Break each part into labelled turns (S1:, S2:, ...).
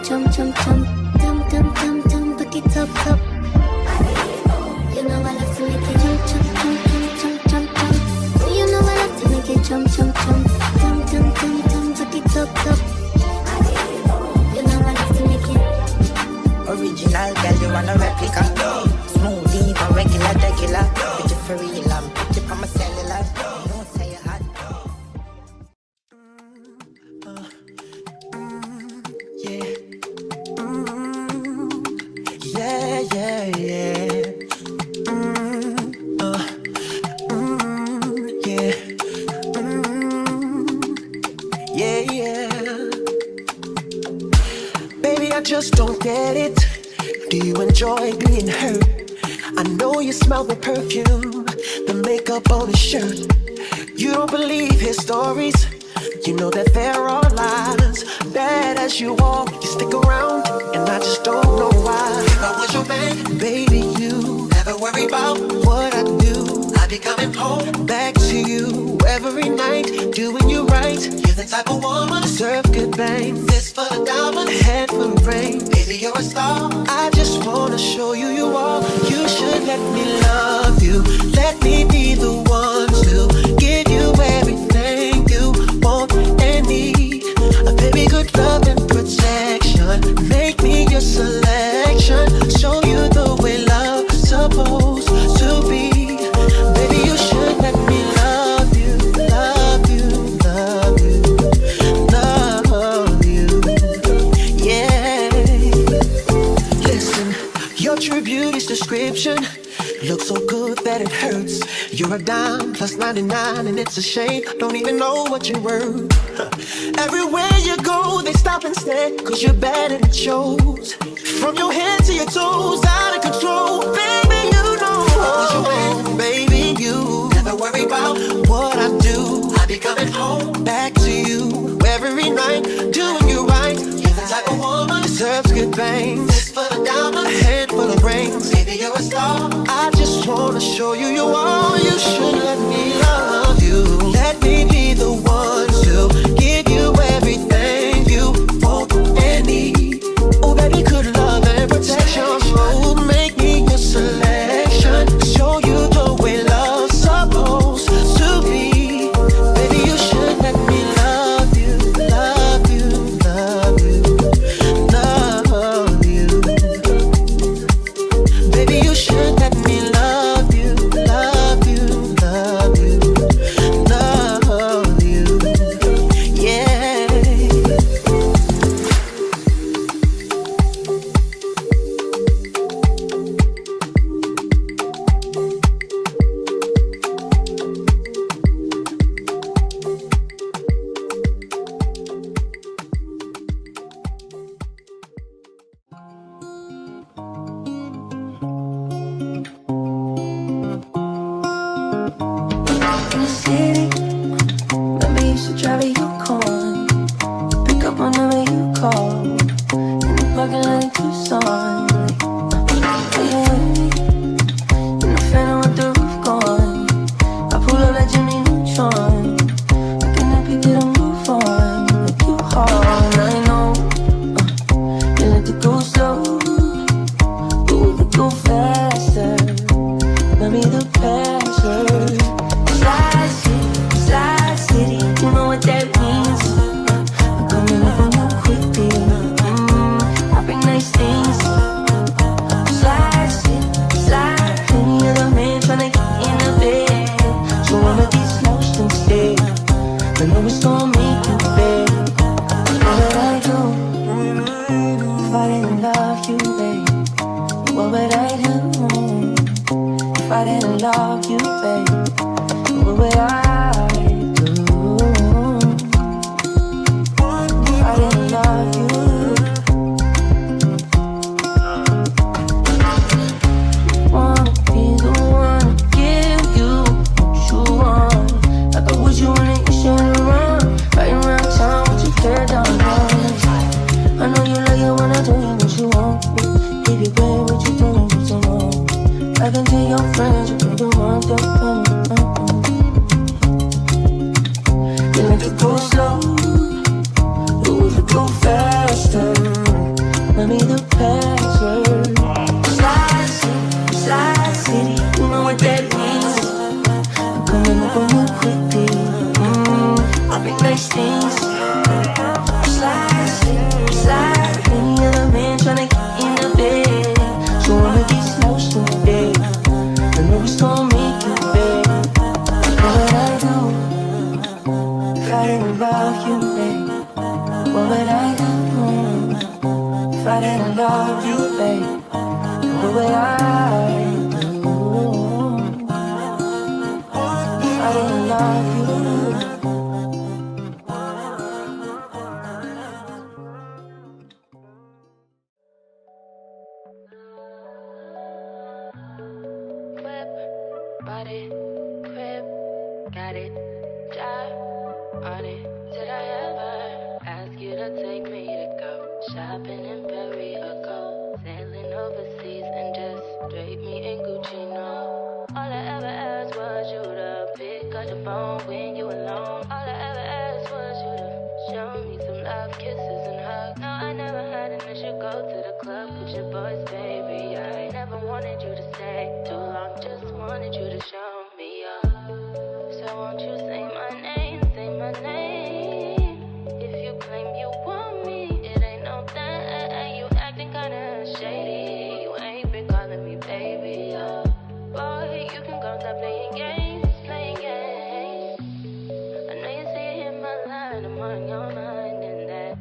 S1: it jump, jump, jump. Dum, dum, dum, dum, back it up, up. You know I love to make it jump, jump, jump, jump, jump, jump, jump. You know I love to make it jump, jump, jump. Dum, dum, dum, dum, back it up, up. You know I love to make it.
S2: Original girl, you want a replica. Smooth, even regular, regular. Picture for real, I'm picture on my cellular. Don't say you hot. Yeah. Yeah, yeah, yeah. Yeah. Yeah, yeah. Baby, I just don't get it. Do you enjoy being hurt? I know you smell the perfume, the makeup on his shirt. You don't believe his stories. You know that there are lies. Bad as you are, you stick around, and I just don't know why. If I was your man, baby, you never worry about what I do. I'd be coming home back to you every night, doing you right. You're the type of woman deserve good things. Fist full of diamonds, head full of rain. Baby, you're a star. I just wanna show you you are. You should let me love you. Let me be the one to give you everything you want and need. A baby, good love and protection. Make me your selection. Show you the way love's supposed to be. Baby, you should let me love you, love you, love you, love you. Yeah. Listen, your true beauty's description looks so good that it hurts. You're a dime plus 99 and it's a shame. Don't even know what you're worth. Everywhere you go, they stop and stare, cause you're bad and it shows. From your head to your toes, out of control. Baby, you know baby, you never worry about what I do. I'll be coming home back to you every night, doing you right. You're the type of woman deserves good things. Fist full of diamonds, a head full of rings. Baby, you're a star. I just wanna show you you are. You should let me love you. Let me be the one to give you everything you want and need. Oh, baby, good love and protection. Oh, make me your selection. Show you the way love's supposed to be. Baby, you should let me love you, love you, love you, love you. Baby, you should let me love you, love you, love you, love you. Yeah.
S3: In the city, maybe you should drive a Yukon. Pick up whenever you call. In the parking lot in Tucson. Are you with me? In the Phantom with the roof gone. I pull up like Jimmy Neutron. Looking at people to move on. Like you hard, I know. You like to go slow, but we could go faster. Let me the password. Slide city, you know what that means. I'm coming up on you quickly. I bring nice things. Slide city, any other man tryna get in the bed. So one of these lotions stay. I know it's gonna make you beg. What would I do if I didn't love you, babe? What would I do if I didn't love you, babe? What would I do if I didn't love you? Wanna be the one to give you what you want. Like I wish you wanted, you shouldn't run. Right around town with your hair down low. I know you like it when I tell you what you want. If you play what you doing, what you want. I can tell your friends you can do one thing. You like to go slow, but we could go faster. Lend me the password. Slide City, you know what that means. I'm coming up on you quickly. I'll make nice things. Slide, any other man tryna get in the bed. So I'ma get slow soon, babe. I know it's gonna make you beg. What would I do if I didn't love you, babe? What would I do if I didn't love you, babe? What would I do if I didn't love you?
S4: Body, crib, got it, job on it. Did I ever ask you to take me to go shopping in Paris or go sailing overseas and just drape me in Gucci? No, all I ever asked was you to pick up the phone when you alone. All I ever asked was you to show me some love, kisses and hugs. No, I never had an issue. Go to the club with your boys, baby. I never wanted you to stay too long, just wanted you to show me up. So won't you say my name, say my name? If you claim you want me, it ain't no thing. You acting kinda shady. You ain't been calling me baby. Boy, you can go stop playing games, playing games. I know you see it in my line, I'm on your mind and that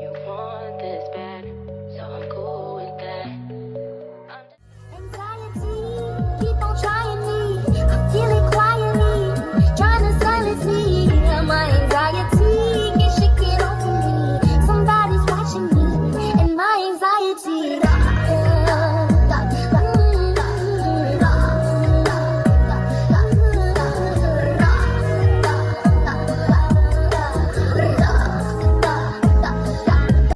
S4: you want this bad, so I'm cool with that. I'm just